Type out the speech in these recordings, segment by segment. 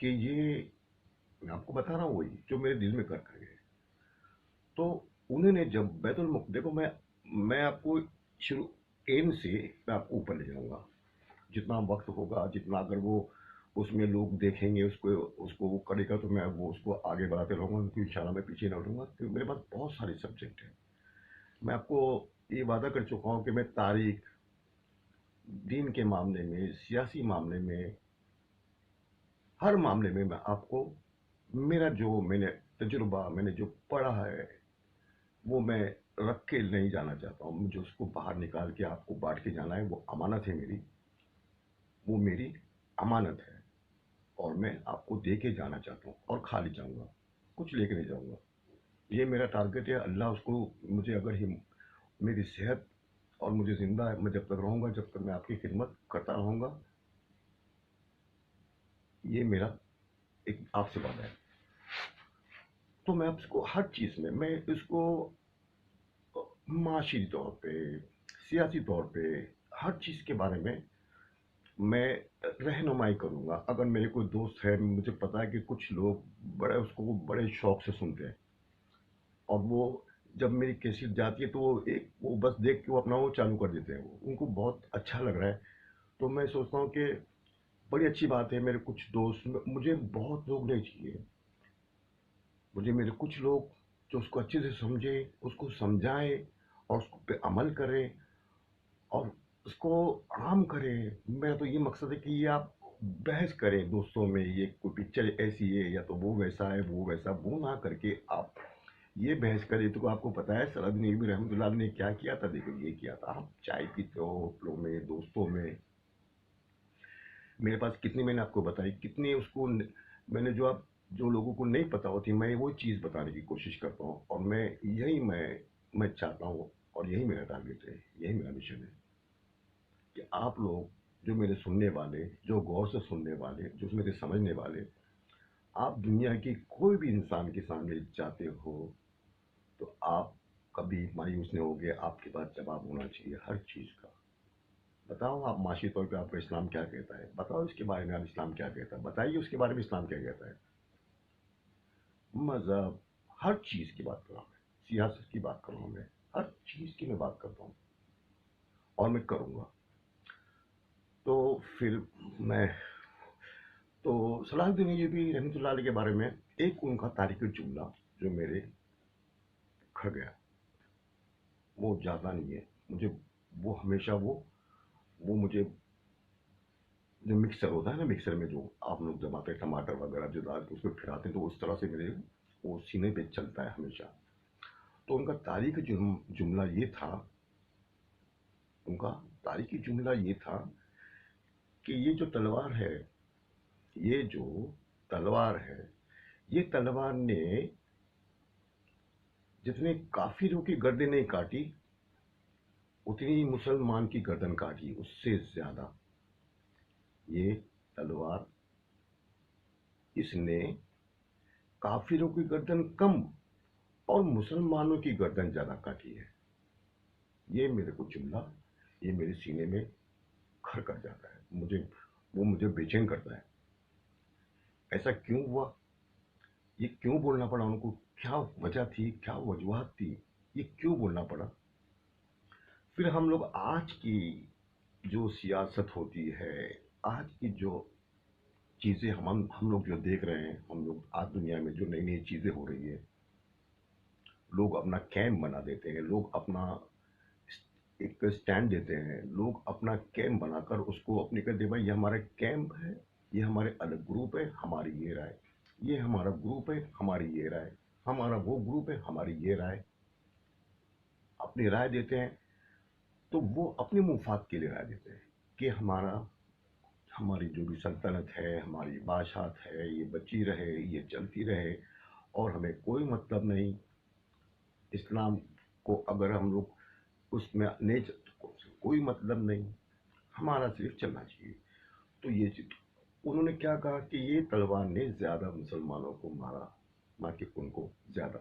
کہ یہ میں آپ کو بتا رہا ہوں وہی جو میرے دل میں کر کر گئے. تو انہوں نے جب دیکھو میں آپ کو شروع اینڈ سے میں آپ کو اوپر لے جاؤں گا جتنا وقت ہوگا, جتنا اگر وہ اس میں لوگ دیکھیں گے اس کو وہ کرے گا تو میں وہ اس کو آگے بڑھاتے رہوں گا, کیونکہ انشاءاللہ میں پیچھے نہ ہٹوں گا, کیونکہ میرے پاس بہت سارے سبجیکٹ ہیں. میں آپ کو یہ وعدہ کر چکا ہوں کہ میں تاریخ, دین کے معاملے میں, سیاسی معاملے میں, ہر معاملے میں آپ کو میرا جو میں نے تجربہ, میں نے جو پڑھا ہے وہ میں رکھ کے نہیں جانا چاہتا ہوں. مجھے اس کو باہر نکال کے آپ کو بانٹ کے جانا ہے. وہ امانت ہے میری, وہ میری امانت ہے, اور میں آپ کو دے کے جانا چاہتا ہوں, اور خالی جاؤں گا, کچھ لے کے نہیں جاؤں گا. یہ میرا ٹارگیٹ ہے. اللہ اس کو مجھے اگر ہی میری صحت اور مجھے زندہ ہے, میں جب تک رہوں گا, جب تک میں آپ کی خدمت کرتا رہوں گا, یہ میرا ایک آپ سے وعدہ ہے. تو میں اس کو ہر چیز میں اس کو معاشی طور پہ, سیاسی طور پہ, ہر چیز کے بارے میں رہنمائی کروں گا. اگر میرے کوئی دوست ہے, مجھے پتا ہے کہ کچھ لوگ اس کو بڑے شوق سے سنتے ہیں, اور وہ جب میری کیسٹ جاتی ہے تو وہ بس دیکھ کے وہ اپنا وہ چالو کر دیتے ہیں, ان کو بہت اچھا لگ رہا ہے. تو میں سوچتا ہوں کہ بڑی اچھی بات ہے. میرے کچھ دوست, مجھے بہت لوگ نہیں چاہیے, مجھے میرے کچھ لوگ جو اس کو اچھے سے سمجھے, اس کو سمجھائے, اور اس پہ عمل کرے, اور اس کو عام کرے. میرا تو یہ مقصد ہے کہ یہ آپ بحث کریں دوستوں میں, یہ کوئی پکچر ایسی ہے یا تو وہ ویسا ہے, وہ ویسا, وہ نہ کر کے آپ یہ بحث کریں. تو آپ کو پتا ہے سر عدنی بھی رحمۃ اللہ علیہ نے کیا کیا تھا؟ دیکھو یہ کیا تھا. آپ چائے پیتے ہو ہوٹلوں میں, دوستوں میں, میرے پاس کتنی, میں نے آپ کو بتائی کتنی اس کو, میں نے جو لوگوں کو نہیں پتا ہوتی, میں وہ چیز بتانے کی کوشش کرتا ہوں. اور میں چاہتا ہوں, اور یہی میرا ٹارگیٹ ہے, یہی میرا مشن ہے کہ آپ لوگ جو میرے سننے والے, جو غور سے سننے والے, جو میرے سمجھنے والے, آپ دنیا کی کوئی بھی انسان کے سامنے جاتے ہو تو آپ کبھی مایوس نہیں ہوگے. آپ کے پاس جواب ہونا چاہیے ہر چیز کا. بتاؤ آپ معاشی طور پہ آپ کا اسلام کیا کہتا ہے, بتاؤ اس کے بارے میں آپ اسلام کیا کہتا ہے, بتائیے اس کے بارے میں اسلام کیا کہتا ہے. مذہب, ہر چیز کی بات کر رہا ہوں میں, سیاست کی بات کر رہا ہوں میں, ہر چیز کی میں بات کرتا ہوں, اور میں کروں گا. تو پھر میں تو صلاح الدین ایوبی رحمۃ اللہ علیہ کے بارے میں ایک ان کا تاریخی جملہ جو میرے کھڑ گیا, وہ زیادہ نہیں ہے مجھے, وہ ہمیشہ وہ مجھے, جو مکسر ہوتا ہے نا, مکسر میں جو آپ لوگ جماتے ہیں ٹماٹر وغیرہ جو ڈال کے اس میں پھراتے ہیں, تو اس طرح سے میرے وہ سینے پہ چلتا ہے ہمیشہ. تو ان کا تاریخی جملہ یہ تھا, ان کا تاریخی جملہ یہ تھا کہ یہ جو تلوار ہے, یہ جو تلوار ہے, یہ تلوار نے جتنے کافروں کی گردن نہیں کاٹی, اتنی ہی مسلمان کی گردن کاٹی, اس سے زیادہ. یہ تلوار, اس نے کافروں کی گردن کم اور مسلمانوں کی گردن زیادہ کاٹی ہے. یہ میرے کو جملہ, یہ میرے سینے میں کھر کر جاتا ہے, مجھے بے چین کرتا ہے. ایسا کیوں ہوا, یہ کیوں بولنا پڑا ان کو, کیا وجہ تھی, کیا وجوہات تھی, یہ کیوں بولنا پڑا. پھر ہم لوگ آج کی جو سیاست ہوتی ہے, آج کی جو چیزیں ہم لوگ جو دیکھ رہے ہیں, ہم لوگ آج دنیا میں جو نئی نئی چیزیں ہو رہی ہے, لوگ اپنا کیمپ بنا دیتے ہیں, لوگ اپنا ایک اسٹینڈ دیتے ہیں, لوگ اپنا کیمپ بنا کر اس کو اپنے کہتے ہیں بھائی یہ ہمارا کیمپ ہے, یہ ہمارے الگ گروپ ہے, ہماری یہ رائے, یہ ہمارا گروپ ہے, ہماری یہ رائے, ہمارا وہ گروپ ہے, ہماری یہ رائے. اپنی رائے دیتے ہیں تو وہ اپنے مفاد کے لیے رائے دیتے ہیں کہ ہماری جو بھی سلطنت ہے, ہماری بادشاہت ہے, یہ بچی رہے, یہ چلتی رہے, اور ہمیں کوئی مطلب نہیں. اسلام کو اگر ہم لوگ اس میں نہیں, کوئی مطلب نہیں, ہمارا صرف چلنا چاہیے. تو یہ انہوں نے کیا کہا کہ یہ تلوار نے زیادہ مسلمانوں کو مارا, نہ کہ ان کو زیادہ.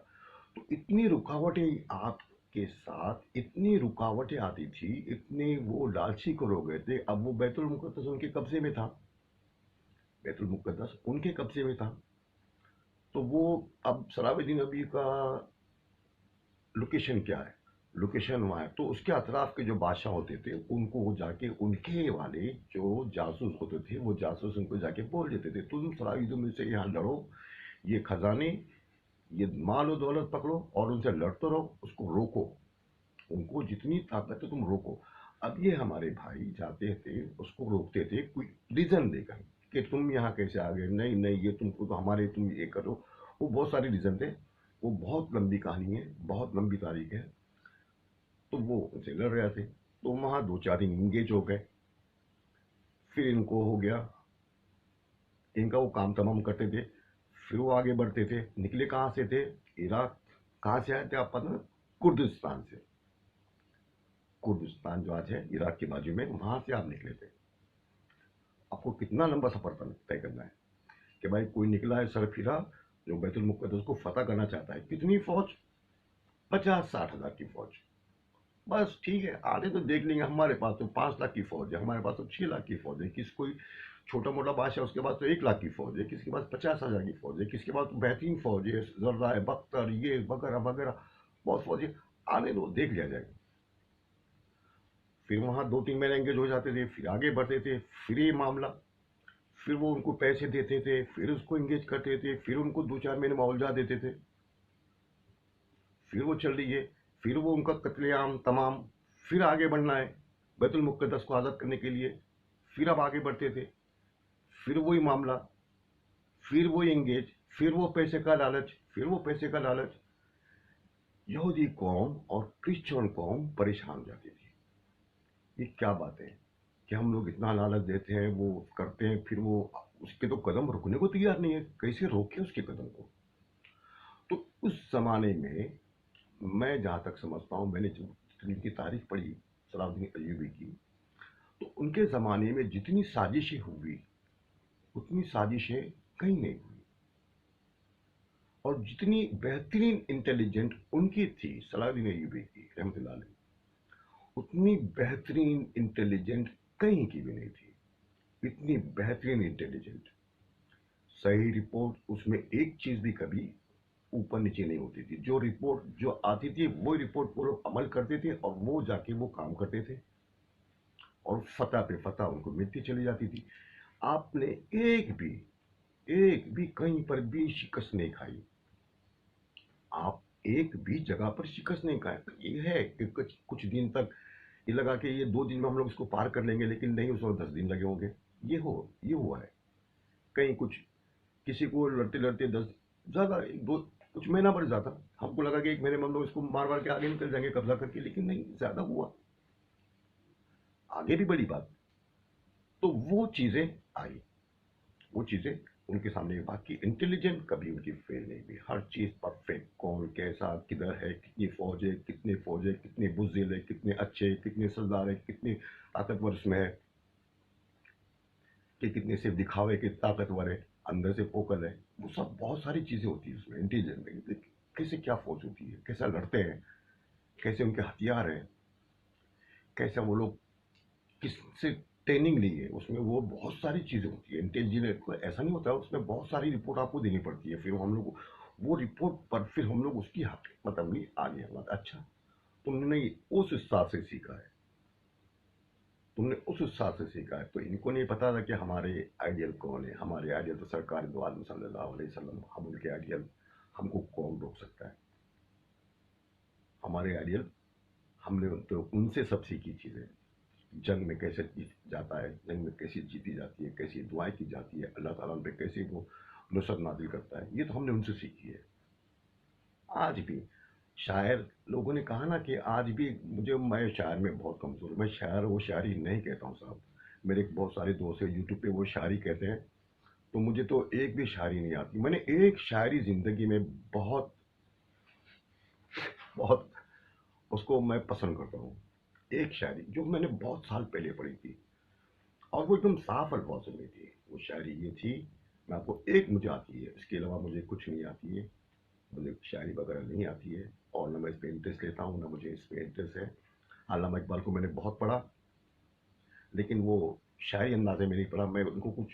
تو اتنی رکاوٹیں آپ کے ساتھ, اتنی رکاوٹیں آتی تھی, اتنے وہ لالچی کو ہو گئے تھے. اب وہ بیت المقدس ان کے قبضے میں تھا, بیت المقدس ان کے قبضے میں تھا. تو وہ اب صلاح نبی کا لوکیشن کیا ہے؟ لوکیشن وہاں ہے. تو اس کے اطراف کے جو بادشاہ ہوتے تھے ان کو وہ جا کے ان کے والے جو جاسوس ہوتے تھے وہ جاسوس ان کو جا کے بول دیتے تھے تم صلاح میں سے یہاں لڑو، یہ خزانے یہ مال و دولت پکڑو اور ان سے لڑتے رہو، اس کو روکو، ان کو جتنی طاقت ہے تم روکو. اب یہ ہمارے بھائی جاتے تھے اس کو روکتے تھے کوئی ریزن دے کر کہ تم یہاں کیسے آ گئے، نہیں نہیں یہ تم کو تو ہمارے تم یہ کرو. وہ بہت سارے ریزن تھے، وہ بہت لمبی کہانی ہے، بہت لمبی تاریخ ہے. تو وہ ان سے لڑ رہے تھے. تو وہاں دو چار دن انگیج ہو گئے. پھر ان کو ہو گیا، ان کا وہ کام تمام کرتے تھے. پھر وہ آگے بڑھتے تھے. نکلے کہاں سے تھے؟ عراق. کہاں سے آئے تھے آپ پتہ؟ کردستان سے. کردستان جو آج ہے عراق کے بازو میں، وہاں سے آپ نکلے تھے. آپ کو کتنا لمبا سفر طے کرنا ہے کہ بھائی کوئی نکلا ہے سر پھرا جو بیت المقدس کو فتح کرنا چاہتا ہے. کتنی فوج؟ 50-60 ہزار کی فوج. بس ٹھیک ہے، آگے تو دیکھ لیں گے. ہمارے پاس تو 5 لاکھ کی فوج ہے، ہمارے پاس تو 6 لاکھ کی فوج ہے. کوئی چھوٹا موٹا بادشاہ اس کے پاس تو 1 لاکھ کی فوج ہے، کسی کے پاس 50,000 کی فوج ہے، کسی کے پاس تو بہترین فوج ہے، ذرہ بختر یہ وغیرہ وغیرہ بہت فوج ہے. آنے دو، دیکھ لیا جائے گا. پھر وہاں 2-3 مہینے انگیج ہو جاتے تھے، پھر آگے بڑھتے تھے. پھر یہ معاملہ، پھر وہ ان کو پیسے دیتے تھے، پھر اس کو انگیج کرتے تھے، پھر ان کو 2-4 مہینے معاوضہ دیتے تھے. پھر وہ چل رہی ہے. پھر وہ ان کا قتل عام تمام. پھر آگے بڑھنا ہے بیت المقدس کو آزاد کرنے کے لیے. پھر اب آگے بڑھتے تھے. پھر وہی معاملہ، پھر وہی انگیج، پھر وہ پیسے کا لالچ، پھر وہ پیسے کا لالچ. یہودی قوم اور کرسچن قوم پریشان ہو جاتی تھی. یہ کیا بات ہے کہ ہم لوگ اتنا لالچ دیتے ہیں، وہ کرتے ہیں، پھر وہ اس کے تو قدم رکنے کو تیار نہیں ہے، کیسے روکے اس کے قدم کو؟ تو اس زمانے میں جہاں تک سمجھتا ہوں، میں نے جن کی تاریخ پڑھی صلاح الدین ایوبی کی، تو ان کے زمانے میں جتنی سازشیں ہوئی اتنی سازشیں کہیں نہیں ہوئی. اور جتنی بہترین انٹیلیجنٹ ان کی تھی صلاح الدین ایوبی کی رحمۃ اللہ علیہ، اتنی بہترین انٹیلیجنٹ کہیں کی بھی نہیں تھی. اتنی بہترین انٹیلیجنٹ، صحیح رپورٹ اس میں ایک چیز بھی کبھی اوپر نیچے نہیں ہوتی تھی. جو رپورٹ جو آتی تھی وہی رپورٹ وہ لوگ عمل کرتے تھے اور وہ جا کے وہ کام کرتے تھے اور فتح پہ فتح ان کو ملتی چلی جاتی تھی. آپ نے ایک بھی کہیں پر بھی شکست نہیں کھائی. آپ ایک بھی جگہ پر شکست نہیں کھائے. یہ ہے کہ کچھ دن تک یہ لگا کہ یہ 2 دن میں ہم لوگ اس کو پار کر لیں گے، لیکن نہیں، اس وقت 10 دن لگے ہوں گے. یہ ہوا ہے. کہیں کچھ کسی کو لڑتے لڑتے 10 زیادہ 2 کچھ مہینہ بڑھ جاتا. ہم کو لگا کہ 1 مہینے میں ہم لوگ اس کو مار مار کے آگے نکل جائیں گے قبضہ کر کے، لیکن نہیں، زیادہ ہوا. آگے بھی بڑی بات. تو وہ چیزیں آئی، وہ چیزیں ان کے سامنے. باقی انٹیلیجنٹ کبھی ان کی فیل نہیں ہوئی. ہر چیز پرفیکٹ، کون کیسا کدھر ہے، کتنی فوج ہے، کتنے فوج ہے، کتنے بزدل ہے، کتنے اچھے، کتنے سردار ہے، کتنے طاقتور اس میں ہے، کہ کتنے صرف دکھاوے کے طاقتور ہے، اندر سے پوکل ہے. وہ سب بہت ساری چیزیں ہوتی ہیں اس میں انٹیلیجنٹ میں. کیسے کیا فوج ہوتی ہے، کیسا لڑتے ہیں، کیسے ان کے ہتھیار ہیں، کیسے وہ لوگ کس سے ٹریننگ لی ہے. اس میں وہ بہت ساری چیزیں ہوتی ہیں. انٹیلیجنٹ کو ایسا نہیں ہوتا ہے، اس میں بہت ساری رپورٹ آپ کو دینی پڑتی ہے. پھر ہم لوگ وہ رپورٹ پر پھر ہم لوگ اس کی حقیقت عملی آگے بات. اچھا تم نے اس استاد سے سیکھا ہے، تم نے اس استاد سے سیکھا ہے. تو ان کو نہیں پتا تھا کہ ہمارے آئیڈیل کون ہے. ہمارے آئیڈیل تو سرکار دو عالم صلی اللہ علیہ وسلم. ہم ان کے آئیڈیل، ہم کو کون روک سکتا ہے؟ ہمارے آئیڈیل ہم نے تو ان سے سب سیکھی چیزیں. جنگ میں کیسے جیت جاتا ہے، جنگ میں کیسی جیتی جاتی ہے، کیسی دعائیں کی جاتی ہے، اللہ تعالیٰ پہ کیسے وہ نصرت نازل کرتا ہے، یہ تو ہم نے ان سے سیکھی ہے. آج بھی شاعر لوگوں نے کہا نا کہ آج بھی میں شاعر میں بہت کمزور ہوں. میں شاعر وہ شاعری نہیں کہتا ہوں صاحب. میرے بہت سارے دوست ہیں یوٹیوب پہ وہ شاعری کہتے ہیں، تو مجھے تو ایک بھی شاعری نہیں آتی. میں نے ایک شاعری زندگی میں بہت بہت اس کو میں پسند کرتا ہوں. ایک شاعری جو میں نے بہت سال پہلے پڑھی تھی، اور وہ ایک دم صاف الفاظوں میں تھی. وہ شاعری یہ تھی، میں آپ کو ایک مجھے آتی ہے، اس کے علاوہ مجھے کچھ نہیں آتی ہے. مجھے شاعری وغیرہ نہیں آتی ہے، اور نہ میں اس پہ انٹرسٹ لیتا ہوں، نہ مجھے اس پہ انٹرسٹ ہے. علامہ اقبال کو میں نے بہت پڑھا، لیکن وہ شاعری اندازے میں نہیں پڑھا. میں ان کو کچھ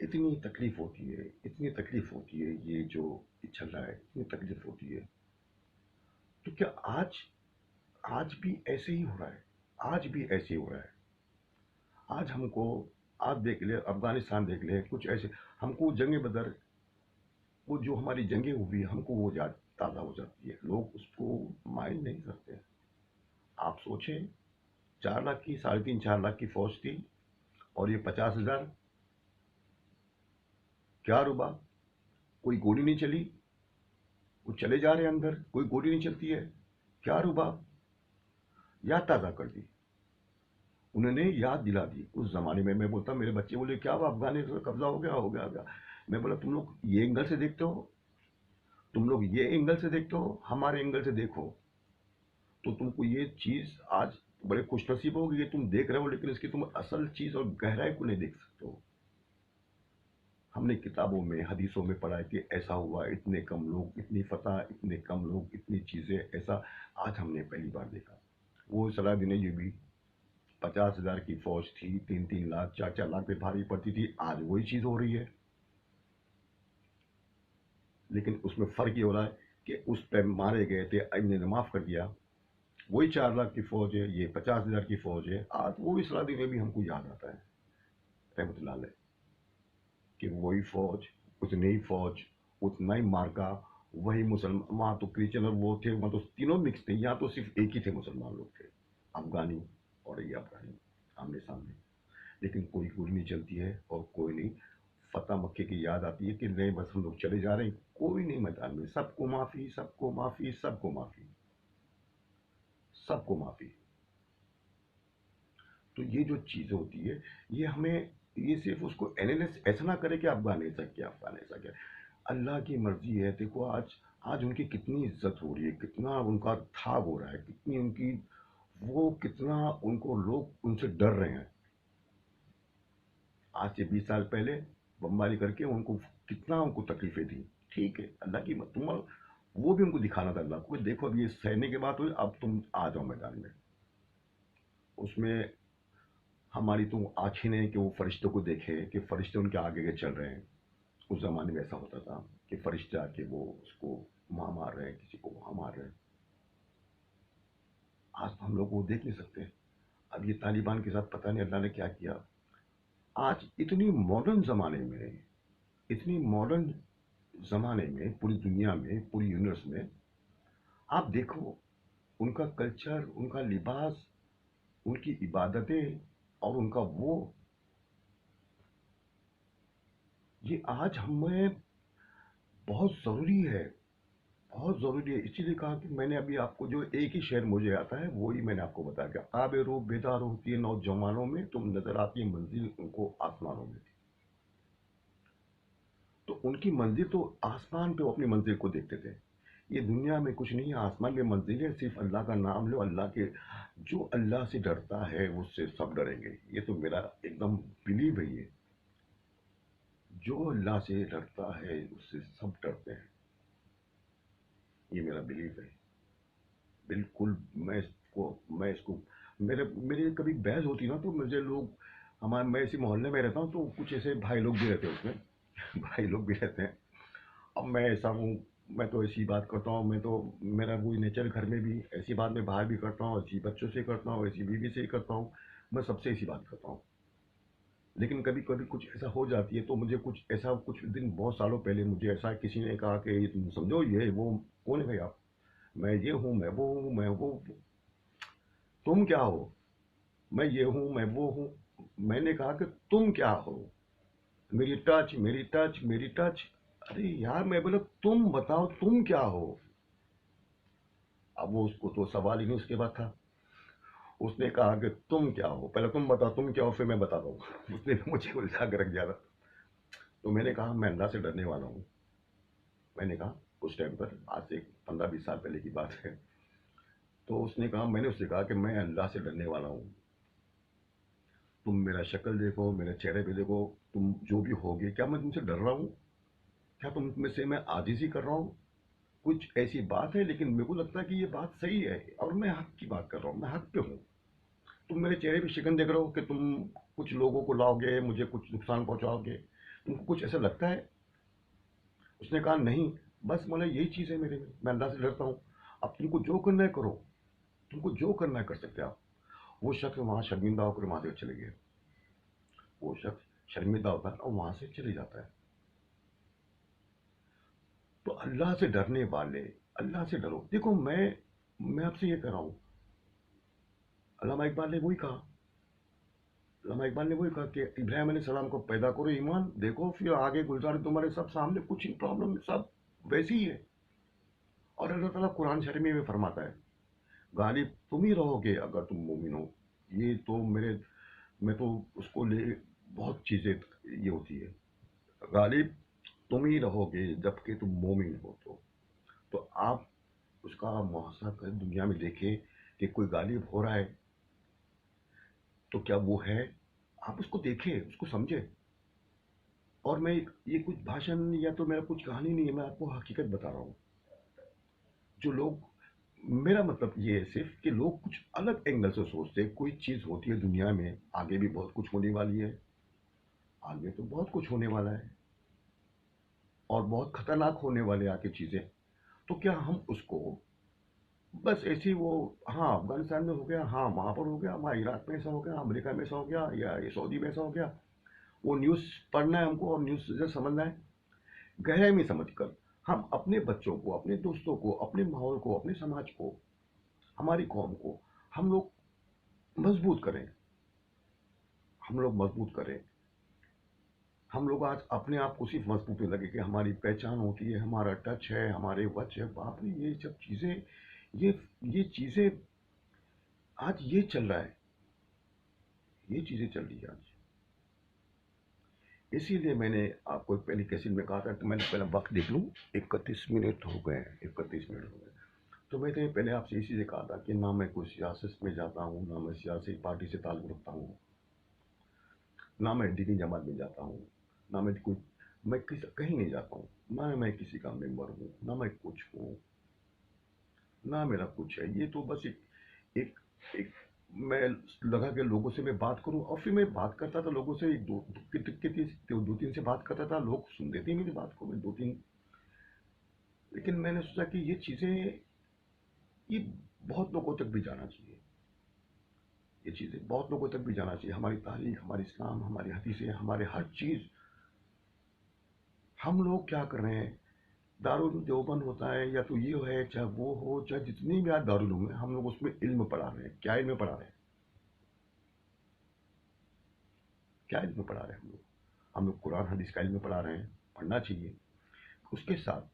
اتنی تکلیف ہوتی ہے، اتنی تکلیف ہوتی ہے، یہ جو چل رہا ہے اتنی تکلیف ہوتی ہے. تو کیا آج بھی ایسے ہی ہو رہا ہے؟ آج بھی ایسے ہی ہو رہا ہے. آج ہم کو، آپ دیکھ لیں افغانستان دیکھ لیں، کچھ ایسے ہم کو جنگ بدر، وہ جو ہماری جنگیں ہوئی ہم کو وہ یاد تازہ ہو جاتی ہے، لوگ اس کو مائنڈ نہیں کرتے. آپ سوچیں، 4 لاکھ کی 3.5 4 لاکھ کی فوج تھی، اور یہ 50,000. کیا ربا؟ کوئی گولی نہیں چلی، وہ چلے جا رہے ہیں اندر، کوئی گولی نہیں چلتی ہے. کیا ربا؟ یاد تازہ کر دی. انہوں نے یاد دلا دی. اس زمانے میں بولتا، میرے بچے بولے کیا ہوا افغانستان کا قبضہ ہو گیا، ہو گیا، ہو گیا. میں بولا تم لوگ یہ اینگل سے دیکھتے ہو، تم لوگ یہ اینگل سے دیکھتے ہو، ہمارے اینگل سے دیکھو تو تم کو یہ چیز آج بڑے خوش نصیب ہوگی، یہ تم دیکھ رہے ہو، لیکن اس کی تم اصل چیز اور گہرائی کو نہیں دیکھ سکتے ہو. ہم نے کتابوں میں حدیثوں میں پڑھا ہے کہ ایسا ہوا، اتنے کم لوگ اتنی فتح، اتنے کم لوگ اتنی چیزیں، ایسا آج ہم نے پہلی بار دیکھا. وہ صلاح دین ایوبی، 50,000 کی فوج تھی، 3 3 لاکھ 4 4 لاکھ پہ بھاری پڑتی تھی. آج وہی چیز ہو رہی ہے، لیکن اس میں فرق یہ ہو رہا ہے کہ اس پہ مارے گئے تھے، اللہ نے معاف کر دیا. وہی 4 لاکھ کی فوج ہے، یہ 50,000 کی فوج ہے. آج وہ صلاح دین ایوبی ہم کو یاد آتا ہے، رحمت اللہ علیہ، کہ وہی فوج، اتنی ہی فوج، اتنا ہی مارکا. وہی مسلمان، وہاں تو کرسچن اور وہ تھے، وہاں تو تینوں مکس تھے. یہاں تو صرف ایک ہی تھے، مسلمان لوگ تھے، افغانی اور یہ افغانی، آمنے سامنے. لیکن کوئی گولی نہیں چلتی ہے اور کوئی نہیں. فتح مکے کی یاد آتی ہے کہ نہیں بس ہم لوگ چلے جا رہے ہیں، کوئی نہیں میدان میں. سب کو معافی، سب کو معافی، سب کو معافی، سب کو معافی. تو یہ جو چیز ہوتی ہے، یہ ہمیں، یہ صرف اس کو اینالائز ایسا نہ کرے کہ افغان ایسا کیا، افغان ایسا کیا. اللہ کی مرضی ہے. دیکھو آج ان کی کتنی عزت ہو رہی ہے، کتنا ان کا تھاگ ہو رہا ہے، کتنی ان کی، وہ کتنا ان کو لوگ ان سے ڈر رہے ہیں. آج سے 20 سال پہلے بمباری کر کے ان کو کتنا ان کو تکلیفیں تھیں. ٹھیک ہے، اللہ کی تم، وہ بھی ان کو دکھانا تھا اللہ کو، دیکھو اب یہ سہنے کے بعد ہوئی، اب تم آ جاؤ میدان میں. اس میں ہماری تو آنکھیں نہیں کہ وہ فرشتوں کو دیکھے کہ فرشتے ان کے آگے کے چل رہے ہیں. اس زمانے میں ایسا ہوتا تھا کہ فرشتے آ کے وہ اس کو وہاں مار رہے ہیں، کسی کو وہاں مار رہے ہیں. آج تو ہم لوگ وہ دیکھ نہیں سکتے. اب یہ طالبان کے ساتھ پتہ نہیں اللہ نے کیا کیا. آج اتنی ماڈرن زمانے میں، اتنی ماڈرن زمانے میں، پوری دنیا میں، پوری یونیورس میں، آپ دیکھو ان کا کلچر، ان کا لباس، ان کی عبادتیں، اور ان کا وہ، یہ آج ہمیں بہت ضروری ہے، بہت ضروری ہے. اسی لیے کہا کہ میں نے ابھی آپ کو جو ایک ہی شعر مجھے آتا ہے وہی میں نے آپ کو بتایا کہ آب روح بیدار ہوتی ہے نوجوانوں میں، تم نظر آتی ہے منزل ان کو آسمانوں میں. تو ان کی منزل تو آسمان پہ، وہ اپنی منزل کو دیکھتے تھے. یہ دنیا میں کچھ نہیں ہے، آسمان میں منزل ہے. صرف اللہ کا نام لو، اللہ کے، جو اللہ سے ڈرتا ہے اس سے سب ڈریں گے. یہ تو میرا ایک دم بلیو ہے. یہ جو اللہ سے ڈرتا ہے اس سے سب ڈرتے ہیں. یہ میرا بلیف ہے بالکل. میں اس کو میری کبھی بحث ہوتی نا تو مجھے لوگ، میں اسی محلے میں رہتا ہوں تو کچھ ایسے بھائی لوگ بھی رہتے ہیں اس میں. بھائی لوگ بھی رہتے ہیں. اب میں ایسا ہوں، میں تو ایسی بات کرتا ہوں. میں تو، میرا وہی نیچر، گھر میں بھی ایسی بات میں باہر بھی کرتا ہوں، ایسی بچوں سے کرتا ہوں، ایسی بیوی سے ہی کرتا ہوں. میں سب سے ایسی بات کرتا ہوں. لیکن کبھی کبھی کچھ ایسا ہو جاتی ہے تو مجھے کچھ ایسا، کچھ دن بہت سالوں پہلے مجھے ایسا کسی نے کہا کہ یہ تم سمجھو، یہ وہ کون ہے بھائی آپ؟ میں یہ ہوں، میں وہ ہوں، میں وہ. تم کیا ہو؟ میں یہ ہوں، میں وہ ہوں. میں نے کہا کہ تم کیا ہو؟ میری ٹچ، میری ٹچ، میری ٹچ. ارے یار، میں بولا تم بتاؤ تم کیا ہو؟ اب وہ، اس کو تو سوال ہی نہیں اس کے بعد تھا. اس نے کہا کہ تم کیا ہو، پہلے تم بتاؤ تم کیا ہو، پھر میں بتاتا ہوں. اس نے مجھے الجھا کے رکھ دیا تھا. تو میں نے کہا میں اللہ سے ڈرنے والا ہوں. میں نے کہا اس ٹائم پر، آج سے 15 20 سال پہلے کی بات ہے. تو اس نے کہا، میں نے اس سے کہا کہ میں اللہ سے ڈرنے والا ہوں. تم میرا شکل دیکھو، میرے چہرے پہ دیکھو، تم جو بھی ہوگے، کیا میں تم سے ڈر رہا ہوں؟ کیا تم میں سے میں عاجزی کر رہا ہوں؟ کچھ ایسی بات ہے، لیکن میرے کو لگتا ہے کہ یہ بات صحیح ہے اور میں حق کی بات کر رہا ہوں، میں حق پہ ہوں. تم میرے چہرے پہ شکن دیکھ رہے ہو کہ تم کچھ لوگوں کو لاؤ گے، مجھے کچھ نقصان پہنچاؤ گے. تم کو کچھ ایسا لگتا ہے؟ اس نے کہا نہیں، بس مولا یہی چیز ہے میرے میں اللہ سے ڈرتا ہوں. اب تم کو جو کرنا ہے کرو، تم کو جو کرنا ہے کر سکتے آپ. وہ شخص وہاں شرمندہ ہو کر وہاں سے چلے گئے. وہ شخص شرمندہ ہوتا ہے اور وہاں سے چلے جاتا ہے. تو اللہ سے ڈرنے والے، اللہ سے ڈرو. دیکھو میں آپ سے یہ کہہ رہا ہوں، علامہ اقبال نے وہی کہا. علامہ اقبال نے وہی کہا کہ ابراہیم علیہ السلام کو پیدا کرو ایمان، دیکھو پھر آگے گلزار تمہارے سب سامنے، کچھ پرابلم سب ویسی ہی ہے. اور اللہ تعالیٰ قرآن شریف میں فرماتا ہے غالب تم ہی رہو گے اگر تم مومن ہو. یہ تو میں تو اس کو لے بہت چیزیں یہ ہوتی ہے. غالب تم ہی رہو گے جب کہ تم مومن ہو. تو آپ اس کا محاسبہ کریں، دنیا میں دیکھیں کہ کوئی غالب ہو رہا ہے تو کیا وہ ہے. آپ اس کو دیکھیں، اس کو سمجھیں. اور میں یہ کچھ بھاشن یا تو میرا کچھ کہانی نہیں ہے، میں آپ کو حقیقت بتا رہا ہوں. جو لوگ، میرا مطلب یہ ہے صرف کہ لوگ کچھ الگ اینگل سے سوچتے ہیں. کوئی چیز ہوتی ہے دنیا میں، آگے بھی بہت کچھ ہونے والی ہے. آگے تو بہت کچھ ہونے والا ہے اور بہت خطرناک ہونے والے آگے چیزیں. تو کیا ہم اس کو بس ایسے ہی وہ، ہاں افغانستان میں ہو گیا، ہاں وہاں پر ہو گیا، وہاں عراق میں ایسا ہو گیا، امریکہ میں ایسا ہو گیا، یا یہ سعودی میں ایسا ہو گیا، وہ نیوز پڑھنا ہے ہم کو اور نیوز سے سمجھنا ہے. گہرائی میں سمجھ کر ہم اپنے بچوں کو، اپنے دوستوں کو، اپنے ماحول کو، اپنے سماج کو، ہماری قوم کو ہم لوگ مضبوط کریں. ہم لوگ مضبوط کریں. ہم لوگ آج اپنے آپ کو صرف مضبوط نہیں لگے کہ ہماری پہچان ہوتی ہے، ہمارا ٹچ ہے، ہمارے وچ ہے. باپ رے یہ سب چیزیں، یہ یہ چیزیں آج یہ چل رہا ہے. یہ چیزیں چل رہی ہے آج. اسی لیے میں نے آپ کو پہلی کیسٹ میں کہا تھا کہ میں نے پہلے وقت دیکھ لوں. 31 منٹ ہو گئے ہیں، 31 منٹ ہو گئے. تو میں نے پہلے آپ سے اسی سے کہا تھا کہ نہ میں کوئی سیاست میں جاتا ہوں، نہ میں سیاسی پارٹی سے تعلق رکھتا ہوں، نہ میں دینی جماعت میں جاتا ہوں، نہ میں کہیں نہیں جاتا ہوں، نہ میں کسی کا ممبر ہوں، نہ میں کچھ ہوں، نہ میرا کچھ ہے. یہ تو بس ایک ایک میں لگا کہ لوگوں سے میں بات کروں. اور پھر میں بات کرتا تھا لوگوں سے، ایک دو تین سے بات کرتا تھا. لوگ سنتے تھے میری بات کو، میں دو تین. لیکن میں نے سوچا کہ یہ چیزیں، یہ بہت لوگوں تک بھی جانا چاہیے. یہ چیزیں بہت لوگوں تک بھی جانا چاہیے. ہماری تاریخ، ہماری اسلام، ہماری حدیثیں، ہمارے ہر چیز. ہم لوگ کیا کر رہے ہیں؟ دارالعلوم دیوبند ہوتا ہے یا تو یہ ہے، چاہے وہ ہو، چاہے جتنی بھی آج دارالعلوم ہے، ہم لوگ اس میں علم پڑھا رہے ہیں. کیا علم پڑھا رہے ہیں؟ کیا علم پڑھا رہے ہیں ہم لوگ قرآن حدیث کا علم پڑھا رہے ہیں. پڑھنا چاہیے. اس کے ساتھ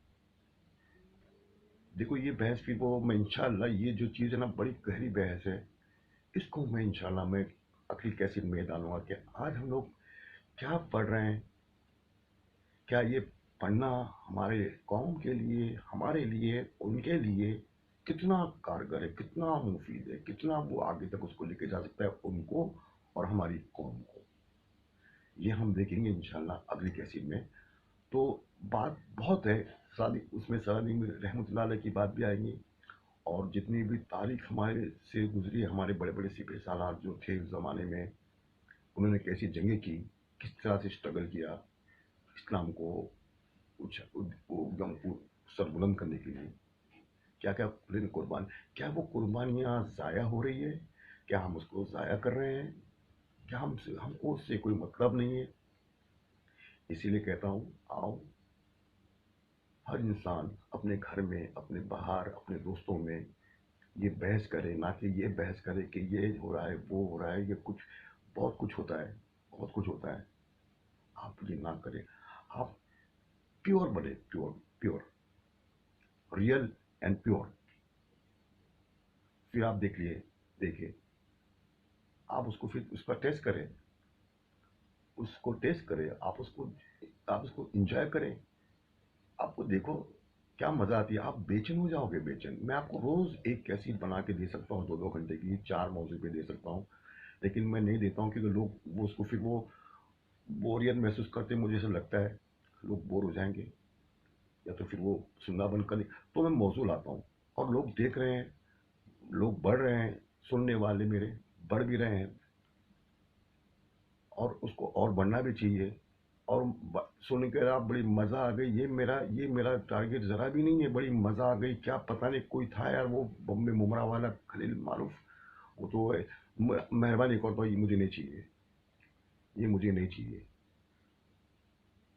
دیکھو یہ بحث پھر وہ، میں انشاءاللہ یہ جو چیز ہے نا بڑی گہری بحث ہے. اس کو میں انشاءاللہ میں اگلی کیسے میں ڈالوں گا کہ آج ہم لوگ کیا پڑھ رہے ہیں. کیا یہ پڑھنا ہمارے قوم کے لیے، ہمارے لیے، ان کے لیے کتنا کارگر ہے، کتنا مفید ہے، کتنا وہ آگے تک اس کو لے کے جا سکتا ہے ان کو اور ہماری قوم کو. یہ ہم دیکھیں گے انشاءاللہ اگلی کیسٹ میں. تو بات بہت ہے. اس میں سعدی رحمۃ اللہ علیہ کی بات بھی آئیں گی، اور جتنی بھی تاریخ ہمارے سے گزری ہے، ہمارے بڑے بڑے سپہ سالار جو تھے اس زمانے میں، انہوں نے کیسی جنگیں کی، کس طرح سے اسٹرگل کیا اسلام کو ایک دم سر بلند کرنے کے لیے. کیا کیا کیا وہ قربانیاں ضائع ہو رہی ہے؟ کیا ہم اس کو ضائع کر رہے ہیں؟ کیا ہم کو اس سے کوئی مطلب نہیں ہے؟ اسی لیے کہتا ہوں، آؤ ہر انسان اپنے گھر میں، اپنے باہر، اپنے دوستوں میں یہ بحث کرے. نہ کہ یہ بحث کرے کہ یہ ہو رہا ہے، وہ ہو رہا ہے. یہ بہت کچھ ہوتا ہے، بہت کچھ ہوتا ہے. آپ یہ نہ کریں. آپ پیور بنے، pure, pure, real and pure. پھر آپ دیکھیے آپ اس کو پھر اس پر ٹیسٹ کریں. اس کو ٹیسٹ کریں. آپ اس کو انجوائے کریں. آپ کو دیکھو کیا مزہ آتی ہے. آپ بے چین ہو جاؤ گے، بے چین. میں آپ کو روز ایک کیسٹ بنا کے دے سکتا ہوں، 2 2 گھنٹے کی، 4 موضوع پہ دے سکتا ہوں. لیکن میں نہیں دیتا ہوں کیونکہ لوگ وہ اس کو پھر وہ بوریت محسوس کرتے ہیں. مجھے ایسا لگتا ہے لوگ بور ہو جائیں گے یا تو پھر وہ سننا بند کر دیں. تو میں موضوع لاتا ہوں اور لوگ دیکھ رہے ہیں، لوگ بڑھ رہے ہیں، سننے والے میرے بڑھ بھی رہے ہیں. اور اس کو اور بڑھنا بھی چاہیے. اور سن کے آپ بڑی مزہ آ گئی، یہ میرا ٹارگیٹ ذرا بھی نہیں ہے، بڑی مزہ آ گئی، کیا پتہ نہیں کوئی تھا یار وہ بمبے ممرا والا خلیل معروف، وہ تو مہربانی کر بھائی، مجھے نہیں چاہیے، یہ مجھے نہیں چاہیے،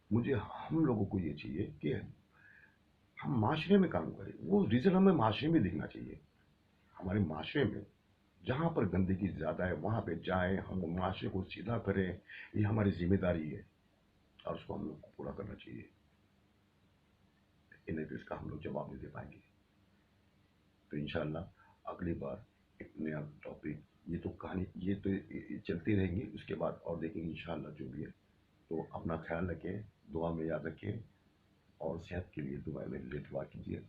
مجھے ہم لوگوں کو یہ چاہیے کہ ہم معاشرے میں کام کریں، وہ ریزن ہمیں معاشرے میں دیکھنا چاہیے، ہمارے معاشرے میں جہاں پر گندگی زیادہ ہے وہاں پہ جائیں، ہم معاشرے کو سیدھا کریں، یہ ہماری ذمہ داری ہے اور اس کو ہم لوگ کو پورا کرنا چاہیے، انہیں تو اس کا ہم لوگ جواب نہیں دے پائیں گے، تو انشاءاللہ اگلی بار ایک نیا ٹاپک، یہ تو کہانی یہ تو چلتی رہیں گی، اس کے بعد اور دیکھیں گے انشاءاللہ جو بھی ہے، تو اپنا خیال رکھیں، دعا میں یاد رکھیں، اور صحت کے لیے دعا میں دعا کیجیے.